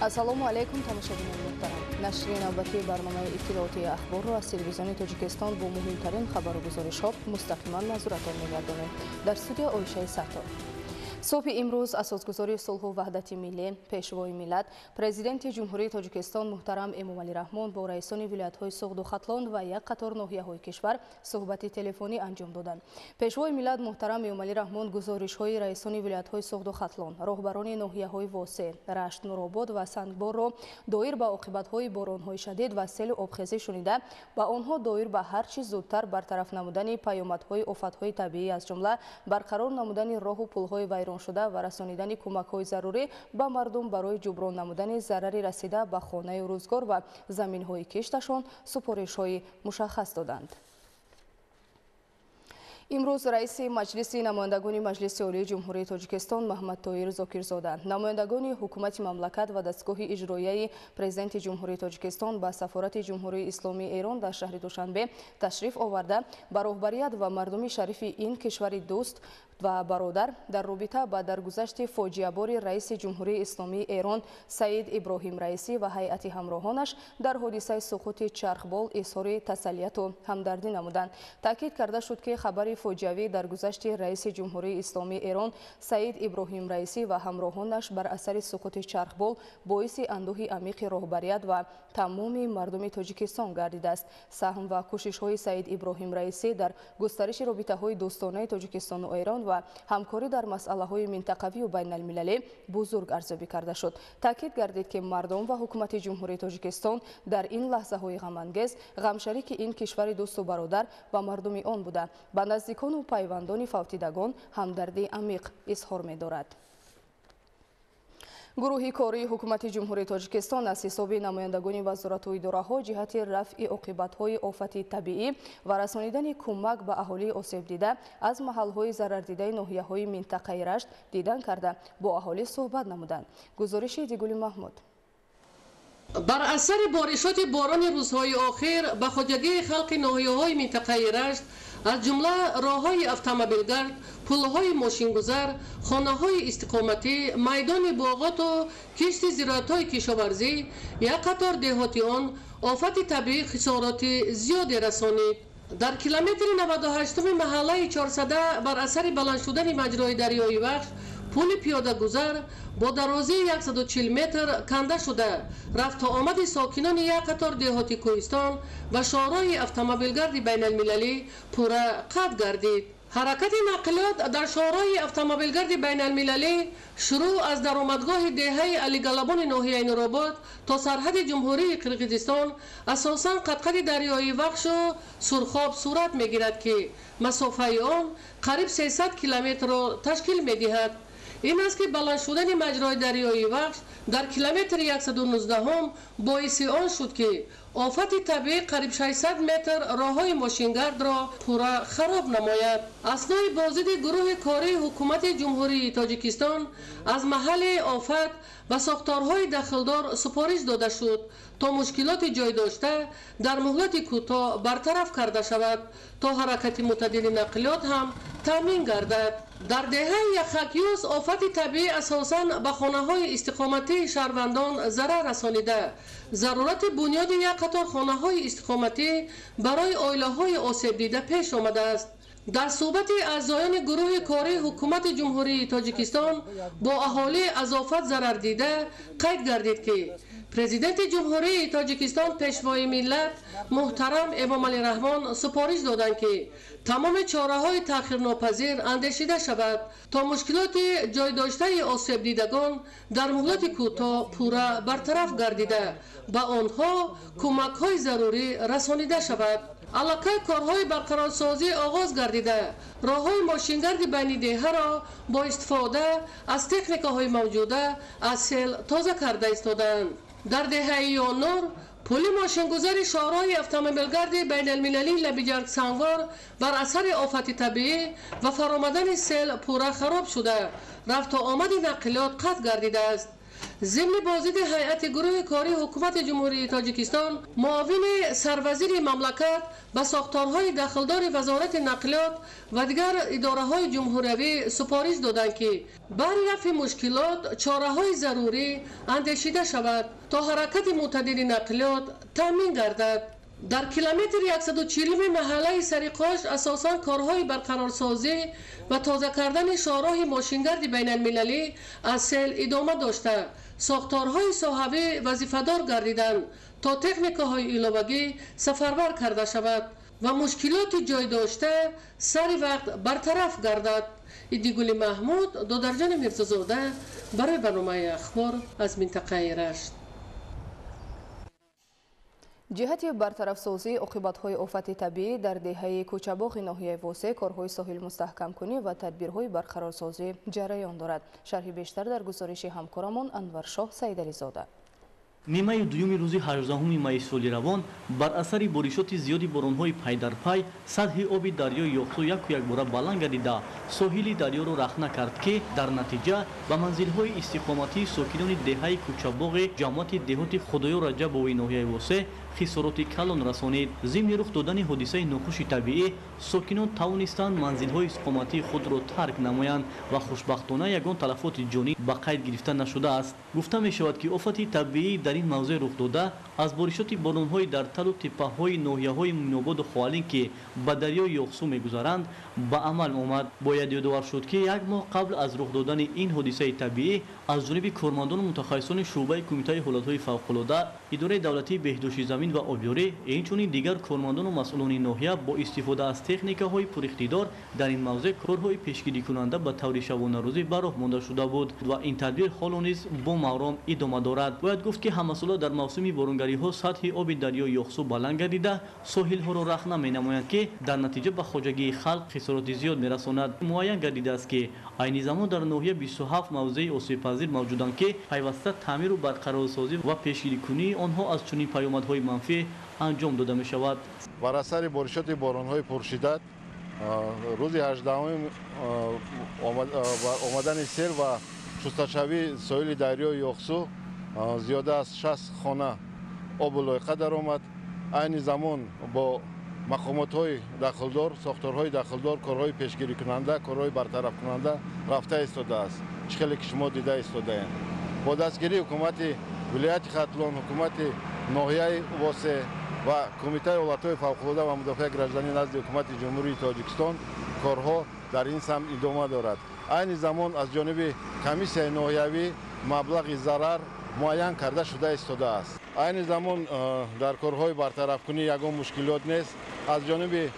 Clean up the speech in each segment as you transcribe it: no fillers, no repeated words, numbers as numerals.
ассалому алайкум тамошобинон муҳтарам. Нашри навбатии барномаи иттилооти ахборро аз телевизиони Тоҷикистон бо муҳимтарин хабару гузоришҳо мустақиман назоратон мегардонем. Дар студия Оишаи Саттор. صبح امروز اساسگذاری صلح و وحدت ملی پیشوای ملت پرزیدنت جمهوری تاجیکستان محترم امامعلی رحمان با رئیسان ولایت‌های سغد و ختلان و یک قطار ناحیه‌های کشور صحبت تلفنی انجام دادند. پیشوای ملت محترم امامعلی رحمان گزارش‌های رئیسان ولایت‌های سغد و ختلان، راهبران ناحیه‌های واسع، رشت، نورآباد و سنگبار را دایر به عاقبت‌های باران‌های شدید و سیل آبخیزی شنیده با آنها دایر به هر چیز زودتر برطرف نمودن پیامدهای آفت‌های طبیعی از جمله برقرار نمودن راه و پل‌های ویران شده و رسانیدن کمک‌های ضروری به مردم برای جبران نمودن ضرری رسیده به خانه و روزگار و زمین‌های کشتشان سپارش‌های مشخص دادند. امروز رئیس مجلس نمایندگان مجلس عالی جمهوری تاجیکستان محمد طاهر زاکرزاده، نمایندگان حکومت مملکت و دستگاه اجرایی پرزیدنت جمهوری تاجیکستان به سفارت جمهوری اسلامی ایران در شهر دوشنبه تشریف آورده به راهبریت و مردم شریف این کشور دوست و برادر در رابطه با درگذشت فاجعه‌بار رئیس جمهوری اسلامی ایران سعید ابراهیم رئیسی و هیئت همراهانش در حادثه سقوط چرخبال اظهار تسلیت و همدردی نمودند. تاکید کرده شد که خبر فاجعه‌ای درگذشت رئیس جمهوری اسلامی ایران سعید ابراهیم رئیسی و همراهانش بر اثر سقوط چرخبال باعث اندوه عمیق راهبریت و تمام مردم تاجیکستان گردیده است. سهم و کوشش‌های سعید ابراهیم رئیسی در گسترش رابطه‌های دوستانه تاجیکستان و ایران و همکاری در مسائل منطقوی و بین المللی بزرگ ارزیابی کرده شد. تاکید گردید که مردم و حکومت جمهوری تاجیکستان در این لحظه‌های غم‌انگیز غمشریک این کشور دوست و برادر و مردم آن بوده. با نزدیکان و پیوندان فوتیدگان همدردی عمیق اظهار می‌دارد. گروه کاری حکومت جمهوری تاجیکستان از حساب نمایندگان وزارت و اداره‌ها جهت رفع عاقبت‌های آفت طبیعی و رسانیدن کمک به اهالی آسیب دیده از محل‌های ضرر دیده ناحیه‌های منطقه رشت دیدن کرده با اهالی صحبت نمودند. گزارش دیگولی محمود. بر اثر بارشات باران روزهای آخر به خودجگی خلق ناحیه‌های منطقه رشت از جمله راه‌های اتومبیلگرد، پل‌های ماشینگذر، خانه‌های استقامتی، میدان باغات و کشت زراعت‌های کشاورزی، یک قطار دهاتیان آفت طبیعی خسارات زیادی رسانید. در کیلومتر 98 محله 400 بر اثر بلند شدن مجرای دریای وخش پل پیاده گذر با درازی 140 متر کنده شده. رفت و آمد ساکنان یک قطار دهاتی کوهستان و شارع اتومبیلگرد بین المللی پورا قطع گردید. حرکت نقلیات در شارع اتومبیلگرد بین المللی شروع از درآمدگاه دهه علی گلبان ناحیه نورآباد تا سرحد جمهوری قرقیزستان اساساً قطع دریای وخش و سرخاب صورت میگیرد که مسافه آن قریب 300 کیلومتر را تشکیل میدهد. این است که بلند شدن مجرای دریای وخش در کیلومتر 119 باعث آن شد که آفت طبیعی قریب 600 متر راههای ماشینگرد را پورا خراب نماید. اثنای بازدید گروه کاری حکومت جمهوری تاجیکستان از محل آفت و ساختارهای داخلدار سپارش داده شد تا مشکلات جای داشته در مهلت کوتاه برطرف کرده شود تا حرکت معتدل نقلیات هم تامین گردد. در دهه یخکیوز آفت طبیعی اساساً به خانه‌های استقامتی شهروندان ضرر رسانیده. ضرورت بنیاد یک قطار خانه‌های استقامتی برای عائله‌های آسیب دیده پیش آمده است. در صحبت اعضایان گروه کاری حکومت جمهوری تاجیکستان با اهالی از آفت ضرر دیده قید گردید که پرزیدنت جمهوری تاجیکستان پیشوای ملت محترم امامعلی رحمان سپارش دادند که تمام چاره‌های تأخیرناپذیر اندیشیده شود تا مشکلات جای داشته آسیب دیدگان در مهلت کوتاه پورا برطرف گردیده به آنها کمک‌های ضروری رسانیده شود. علاقه کارهای برقرارسازی آغاز گردیده راه‌های ماشینگرد بین دهه را با استفاده از تکنیک‌های موجوده از سیل تازه کرده ایستادند. در دهه یانور پل ماشینگذار شارع اتومبیلگرد بین المللی لبیجرگ سنگوار بر اثر آفت طبیعی و فرآمدن سیل پورا خراب شده. رفت و آمد نقلیات قطع گردیده است. ضمن بازدید هیئت گروه کاری حکومت جمهوری تاجیکستان معاون سروزیر مملکت به ساختارهای دخلدار وزارت نقلیات و دیگر اداره‌های جمهوری سپارش دادند که برای رفع مشکلات چاره‌های ضروری اندیشیده شود تا حرکت معتدل نقلیات تامین گردد. در کیلومتر 140 محله سریقاش اساساً کارهای برقرارسازی و تازه کردن شاهراه ماشینگرد بین المللی از سیل ادامه داشته ساختارهای صحابی وظیفه‌دار گردیدند تا تکنیک‌های علاوه‌ای سفربر کرده شود و مشکلات جای داشته سر وقت برطرف گردد. ایدیگولی محمود، دادرجان میرزازاده برای برنامه اخبار از منطقه رشت. جهت برطرف‌سازی عاقبت‌های آفت طبیعی در دهه کوچه‌باغ ناحیه واسه کارهای ساحل مستحکم کنی و تدبیرهای برقرارسازی جریان دارد. شرح بیشتر در گزارش همکارمان انور شاه سیدعلی زاده. نیمه دوم روز 18 می سال روان بر اثر بارشات زیادی باران‌های پی در پی سطح آب دریای یاخسو یک بار بلند گردیده ساحل دریا را رخنه کرد که در نتیجه به منزل‌های استقامتی ساکنان دهه کوچه‌باغ جماعت دهات خدایا رجب و ناحیه واسه خسارات کلان رسانید. ضمن رخ دادن حادثه ناخوش طبیعی ساکنان توانستند منزل‌های استقامتی خود را ترک نمایند و خوشبختانه یگان تلفات جانی به قید گرفته نشده است. گفته می شود که آفت طبیعی در این موضع رخ داده از بارشات باران‌های در تل و تپه‌های ناحیه‌های مومن‌آباد و خوالین که به دریای یاخسو می‌گذرند به عمل آمد. باید یادآور شد که یک ماه قبل از رخ دادن این حادثه طبیعی از جانب کارمندان متخصصان شعبه کمیته حالت‌های فوق‌العاده اداره دولتی بهداشت زمین و آبیاری اینچنین دیگر کارمندان و مسئولان ناحیه با استفاده از تکنیک‌های پراقتدار در این موضع کارهای پیشگیری کننده به طور شبانه روزی به راه مانده شده بود و این تدبیر حال نیز با مرام ادامه دارد. باید گفت که همساله در موسم بارانگری‌ها سطح آب دریای یاخسو بلند گردیده ساحل‌ها را رخنه می‌نماید که در نتیجه به خواجگی خلق خسارات زیاد می‌رساند. معین گردیده است که عین زمان در ناحیه 27 موضع آسیب‌پذیر موجودند که پیوسته تعمیر و برقرارسازی و پیشگیری کنی آنها از چنین پیامدهای منفی انجام داده می شود. بر اثر بارشات باران‌های پرشدت روز 18 آمدن سیل و شستشوی ساحل دریای یاخسو زیاده از 60 خانه آب و لایقه در آمد. عین زمان با مقامات‌های دخلدار، ساختارهای دخلدار، کارهای پیشگیری کننده، کارهای برطرف کننده رفته ایستاده است. چخیلی که شما دیده ایستاده اید. با دستگیری حکومت ولایت ختلان، حکومت ناحیه واسه و کمیته حالت‌های فوق‌العاده و مدافع گردنی نزد حکومت جمهوری تاجیکستان کارها در این سمت ادامه دارد. عین زمان از جانب کمیسیون ناحیوی مبلغ ضرر معین کرده شده ایستاده است. عین زمان در کارهای برطرف کنی یگان مشکلات نیست. از جانب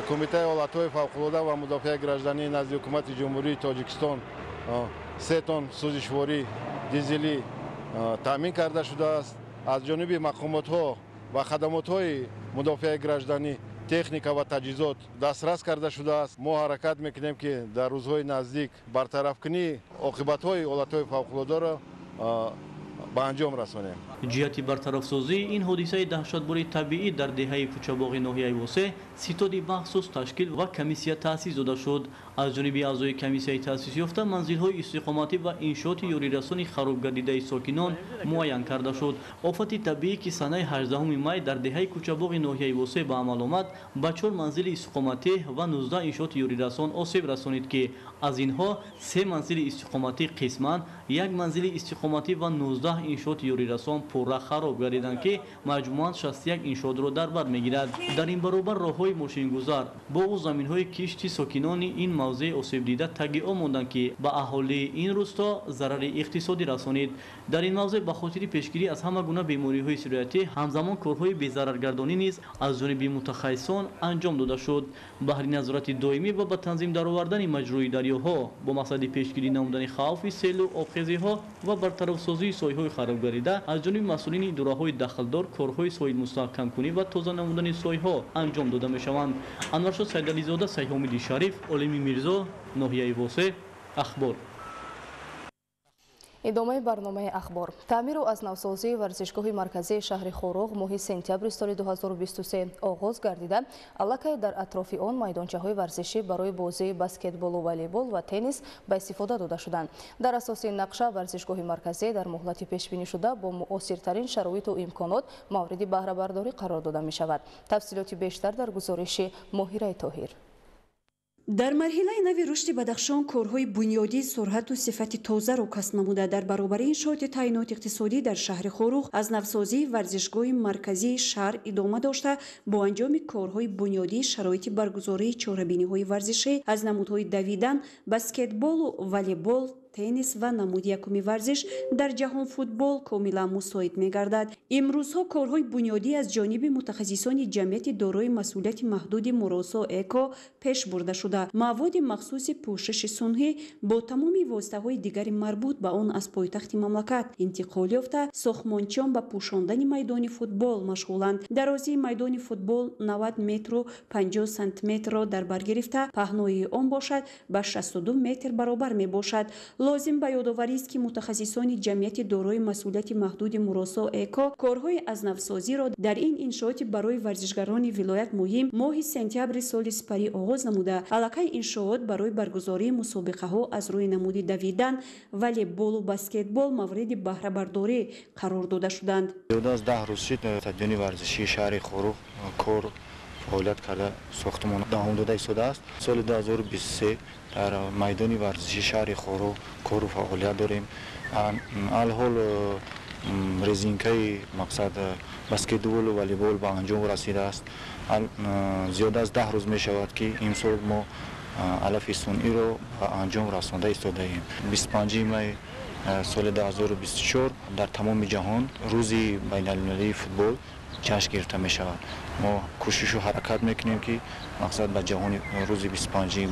کمیته حالت‌های فوق‌العاده و مدافع گردنی نزد حکومت جمهوری تاجیکستان 3 تن سوزشواری دیزلی تامین کرده شده است. از جانب مقامات‌ها و خدمات‌های مدافع گردنی تکنیک و تجهیزات دسترس کرده شده است. ما حرکت میکنیم که در روزهای نزدیک برطرف کنی عاقبت‌های حالت‌های فوق‌العاده را به انجام رسانیم. جهت برطرف‌سازی این حادثه دهشتبار طبیعی در دهه کوچه‌باغ ناحیه واسه ستاد مخصوص تشکیل و کمیسیه تأسیس داده شد. از جانب اعضای کمیسیه تأسیس یافته منزل‌های استقامتی و انشاءات یاریرسانی خراب گردیده ساکنان معین کرده شد. آفت طبیعی که سنه 18 می در دهه کوچه‌باغ ناحیه واسه به عمل آمد به 4 منزل استقامتی و 19 انشاءات یاریرسان آسیب رسانید که از اینها 3 منزل استقامتی قسماً، 1 منزل استقامتی و 19 انشاءات یاریرسان پورا خراب گردیدند که مجموعاً 61 انشاءات را در بر میگیرد. در این برابر راه‌های ماشین‌گذار با او زمین‌های کشتی ساکنان این موضع آسیب دیده تگئه ماندند که به اهالی این روستا ضرر اقتصادی رسانید. در این موضع به خاطر پیشگیری از همه گونه بیماری‌های سرایتی همزمان کارهای بی‌ضررگردانی نیز از جانب متخصصان انجام داده شد. بهر نظارت دائمی و به تنظیم درآوردن مجروی دریاها با مقصد پیشگیری نمودن خوف سیل و آبخیزی‌ها و برطرف‌سازی سایه‌های خراب گردیده از جانب مسئولین اداره‌های دخلدار کارهای ساحل مستحکم کنی و تازه نمودن سایه‌ها انجام داده می‌شوند. انور شاه سیدعلی زاده، سید حامد شریف، عالمی میرزا، ناحیه واسه، اخبار. ادامه برنامه اخبار. تعمیر و از نوسازی ورزشگاه مرکزی شهر خوروغ ماه سپتامبر سال 2023 آغاز گردیده. الکی در اطراف آن میدانچه‌های ورزشی برای بازی بسکتبال و والیبال و تنیس به استفاده داده شدند. در اساس نقشه ورزشگاه مرکزی در مهلت پیش بینی شده با مؤثرترین شرایط و امکانات مورد بهره برداری قرار داده می شود. تفصیلات بیشتر در گزارش ماهیره طاهر. در مرحله نوی رشد بدخشان کارهای بنیادی سرعت و صفت تازه را کسب نموده. در برابر انشاءات تعینات اقتصادی در شهر خوروغ از نوسازی ورزشگاه مرکزی شهر ادامه داشته با انجام کارهای بنیادی شرایط برگزاری چهاربینی‌های ورزشی از نمودهای دویدن، بسکتبال و والیبال، تنیس و نمود یکمی ورزش در جهان فوتبال کاملا مساعد می‌گردد. امروزها کارهای بنیادی از جانب متخصصان جمعیت دارای مسئولیت محدود مراسا اکو پیش برده شده. مواد مخصوص پوشش صنعی با تمام واسطه‌های دیگر مربوط به آن از پایتخت مملکت انتقال یافته ساختمانچیان به پوشاندن میدان فوتبال مشغولند. درازی میدان فوتبال 90 متر و 50 سانتی متر را در بر گرفته پهنای آن باشد به 62 متر برابر می باشد. لازم به یادآوری است که متخصصان جمعیت دارای مسئولیت محدود مراسا اکو کارهای از نوسازی را در این انشاءات برای ورزشگران ولایت مهم ماه سپتامبر سال سپری آغاز نموده. الکی انشاءات برای برگزاری مسابقه ها از روی نمود دویدن، والیبال و بسکتبال مورد بهره برداری قرار داده شدند. 10 روز شد تدوین ورزشی شهر خوروغ کار فعالیت کرده ساختمان دهم داده شده است. سال 2023 در میدان ورزشی شهر خوروغ کار فعالیت داریم. الحال رزینکای مقصد بسکتبال و والیبال به انجام رسیده است. زیاده از 10 روز می شود که امسال ما علف صنعی را به انجام رسانده ایستاده ایم. 25 می سال 2024 در تمام جهان روزی بین المللی فوتبال جشن گرفته می شود. ما کوشش و حرکت میکنیم که مقصد به جهان روز 25 می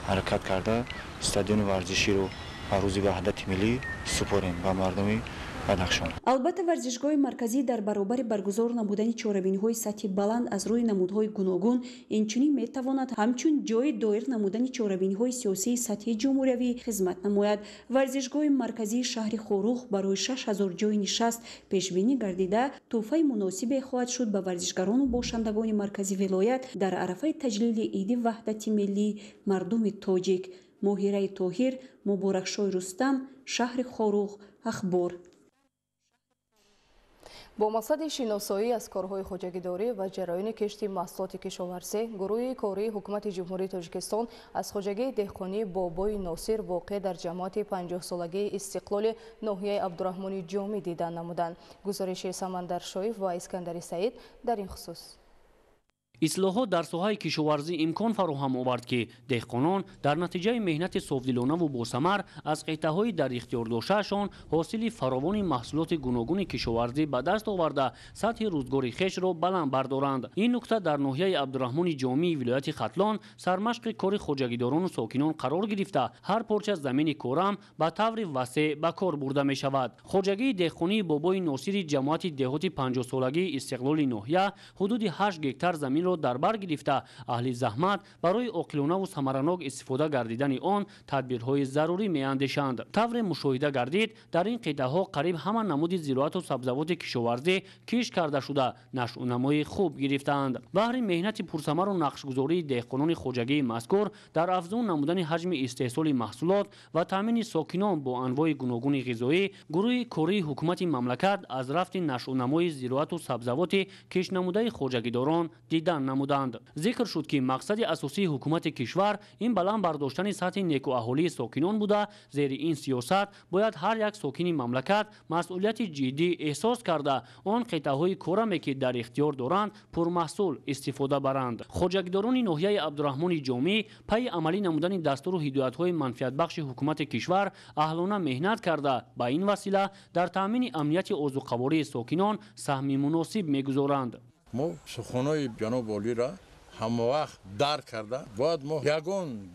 حرکت کرده استادیوم ورزشی رو به روز وحدت ملی سپاریم به مردم بدخشان. البته ورزشگاه مرکزی در برابر برگزار نمودن چهاربینی‌های سطح بلند از روی نمودهای گوناگون اینچنین میتواند همچون جای دایر نمودن چهاربینی‌های سیاسی سطح جمهوری خدمت نماید. ورزشگاه مرکزی شهر خوروغ برای 6000 جای نشست پیش بینی گردیده تحفه مناسبی خواهد شد به ورزشگران و باشندگان مرکزی ولایت در عرفه تجلیل عید وحدت ملی مردم تاجیک. ماهیره طاهر، مبارکشاه رستم، شهر خوروغ، اخبار. با مقصد شناسایی از کارهای خوجگیداری و جریان کشت محصولات کشاورزی، گروه کاری حکومت جمهوری تاجیکستان از خوجگی دهقانی بابای ناصر واقع در جماعت 50 سالگی استقلال ناحیه عبدالرحمن جامی دیدن نمودند. گزارش سمندر شایف و اسکندری سعید در این خصوص. اصلاحات در ساحه کشاورزی امکان فراهم آورد که دهقانان در نتیجه مهنت صافدلانه و باثمر از قطعه‌های در اختیار داشته‌شان حاصل فراوان محصولات گوناگون کشاورزی به دست آورده سطح روزگاری خویش را بلند بردارند. این نکته در ناحیه عبدالرحمن جامی ولایت ختلان سرمشق کار خوجگیداران و ساکنان قرار گرفته هر پارچه زمین کارم به طور وسیع به کار برده می شود. خوجگی دهقانی بابای ناصر جماعت دهات 50 سالگی استقلال ناحیه حدود 8 هکتار زمین را در بر گرفته اهل زحمت برای عاقلانه و ثمرناک استفاده گردیدن آن تدبیرهای ضروری میاندیشند. طور مشاهده گردید در این قطعه ها قریب همان نمود زراعت و سبزیجات کشاورزی کش کرده شده نشو و نمای خوب گرفتند. بهر مهنت پرثمر و نقشگذاری دهقانان خوجگی مذکور در افزون نمودن حجم استحصال محصولات و تامین ساکنان با انواع گوناگون غذایی، گروه کاری حکومت مملکت از رفت نشو و نمای زراعت و سبزیجات کش نموده خوجگیداران دیدن نمودند. ذکر شد که مقصد اساسی حکومت کشور این بلند برداشتن سطح نیکو اهالی ساکنان بوده. زیر این سیاست باید هر یک ساکن مملکت مسئولیت جدی احساس کرده آن قطعه‌های کارمی که در اختیار دارند پرمحصول استفاده برند. خوجگیداران ناحیه عبدالرحمن جامی پی عملی نمودن دستور و هدایت‌های منفعت بخش حکومت کشور اهلانه مهنت کرده به این وسیله در تامین امنیت عضوقواری ساکنان سهم مناسب می‌گذارند. ما سخنهای جناب والی را همه وقت درک کرده باید ما یگان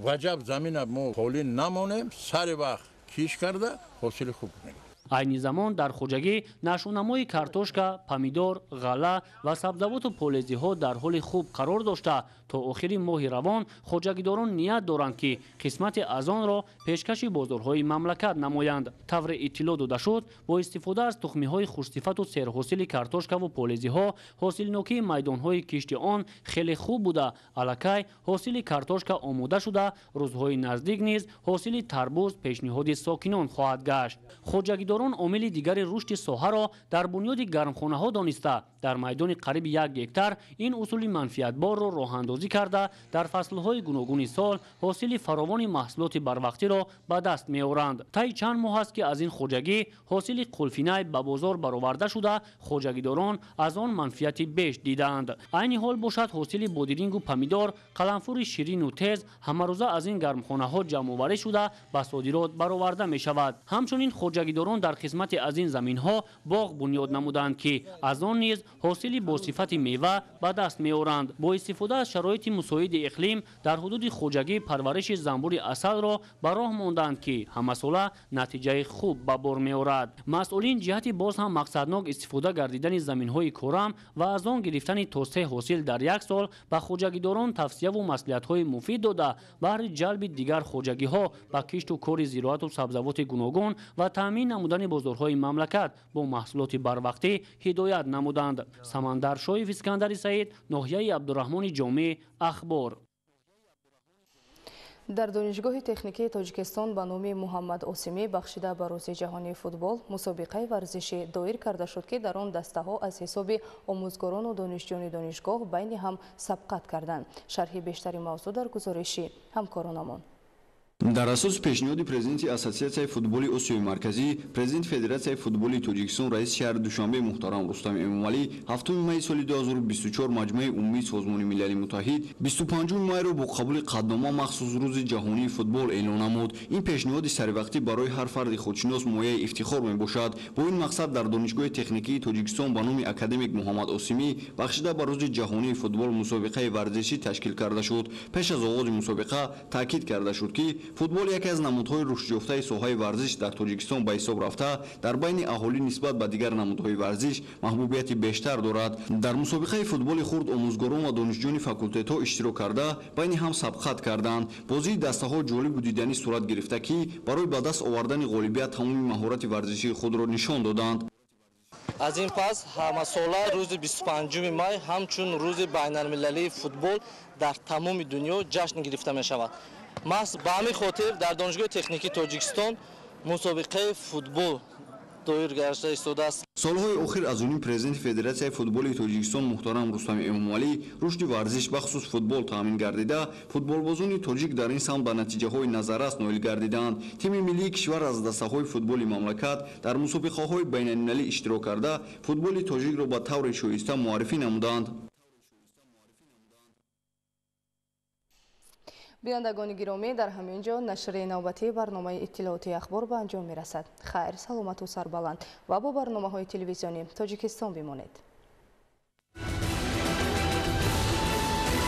وجب زمین ما خالی نمانیم سر وقت کیش کرده حاصل خوب کنیم. айни замон дар хуҷагӣ нашунамои картошка, помидор, ғала ва сабзавоту полезиҳо дар ҳоли хуб қарор дошта то охири моҳи равон хоҷагидорон ният доранд ки қисмати аз онро пешкаши бозорҳои мамлакат намоянд. тавре иттилоъ дода шуд бо истифода аз тухмиҳои хушсифату серҳосили картошкаву полезиҳо ҳосилнокии майдонҳои кишти он хеле хуб буда аллакай ҳосили картошка омода шуда рӯзҳои наздик низ ҳосили тарбуз пешниҳоди сокинон хоҳад гашт. хоҷагидорон омили дигари рушди соҳаро дар бунёди гармхонаҳо дониста дар майдони қариби 1 гектар ин усули манфиатборро роҳандозӣ карда дар фаслҳои гуногуни сол ҳосили фаровони маҳсулоти барвақтиро ба даст меоранд. таи чанд моҳ аст ки аз ин хуҷагӣ ҳосили қулфинай ба бозор бароварда шуда хоҷагидорон аз он манфиати беш дидаанд. айни ҳол бошад ҳосили бодирингу помидор, қаламфури ширину тез ҳамарӯза аз ин гармхонаҳо ҷамъоварӣ шуда ба содирот бароварда мешавад. ҳамчунин хоҷагидорон дар қисмати аз ин заминҳо боғ бунёд намуданд ки аз он низ ҳосили босифати мева ба даст меоранд. бо истифода аз шароити мусоиди иқлим дар ҳудуди хуҷагӣ парвариши занбури асалро ба роҳ монданд ки ҳамасола натиҷаи хуб ба бор меорад. масъулин ҷиҳати боз ҳам мақсаднок истифода гардидани заминҳои корам ва аз он гирифтани то 3 ҳосил дар як сол ба хоҷагидорон тавсияву маслиҳатҳои муфид дода баҳри ҷалби дигар хоҷагиҳо ба кишту кори зироату сабзавоти гуногун ва таъмин намудани бозорҳои мамлакат бо маҳсулоти барвақтӣ ҳидоят намуданд. самандар шоев, искандари саид, ноҳияи абдураҳмони ҷомеъ, ахбор. дар донишгоҳи техникии тоҷикистон ба номи муҳаммад осимӣ бахшида ба рӯзи ҷаҳонии футбол мусобиқаи варзишӣ доир карда шуд ки дар он дастаҳо аз ҳисоби омӯзгорону донишҷӯёни донишгоҳ байни ҳам сабқат карданд. шарҳи бештари мавзӯъ дар гузориши ҳамкоронамон. дар асоси пешниҳоди президенти ассотсиатсияи футболи осиёи марказӣ, президенти федератсияи футболи тоҷикистон, раиси шаҳри душанбе муҳтарам Рустами Эмомалӣ 7 майи соли 2024 маҷмӯи умумии Созмони Милали Муттаҳид 25 майро бо қабули қаднома махсус рӯзи ҷаҳонии футбол эълон намуд. ин пешниҳоди саривақтӣ барои ҳар фарди худшинос мояи ифтихор мебошад. бо ин мақсад дар донишгоҳи техникии тоҷикистон ба номи академик муҳаммад осимӣ бахшида ба рӯзи ҷаҳонии футбол мусобиқаи варзишӣ ташкил карда шуд. пеш аз оғози мусобиқа таъкид карда шуд ки футбол яке аз намудҳои рушдёфтаи соҳаи варзиш дар тоҷикистон ба ҳисоб рафта дар байни аҳолӣ нисбат ба дигар намудҳои варзиш маҳбубияти бештар дорад. дар мусобиқаи футболи хурд омӯзгорон ва донишҷӯёни факултетҳо иштирок карда байни ҳам сабқат карданд. бозии дастаҳо ҷолибу диданӣ сурат гирифта ки барои ба даст овардани ғолибият тамоми маҳорати варзишии худро нишон доданд. аз ин пас ҳамасола рӯзи 25 май ҳамчун рӯзи байналмилалии футбол дар тамоми дунё ҷашн гирифта мешавад. маҳз ба ҳамин хотир дар донишгоҳи техникии тоҷикистон мусобиқаи футбол доир гашта истодааст. солҳои охир аз ҷониби президенти федератсияи футболи тоҷикистон муҳтарам Рустами Эмомалӣ рушди варзиш бахусус футбол таъмин гардида, футболбозони тоҷик дар ин самт ба натиҷаҳои назаррас ноил гардиданд. тими миллии кишвар аз дастаҳои футболи мамлакат дар мусобиқаҳои байналмилалӣ иштирок карда футболи тоҷикро ба таври шоиста муаррифӣ намуданд. бинандагони гиромӣ, дар ҳамин ҷо нашри навбатии барномаи иттилооти ахбор ба анҷом мерасад. хайр, саломату сарбаланд ва бо барномаҳои телевизионӣ Тоҷикистон бимонед.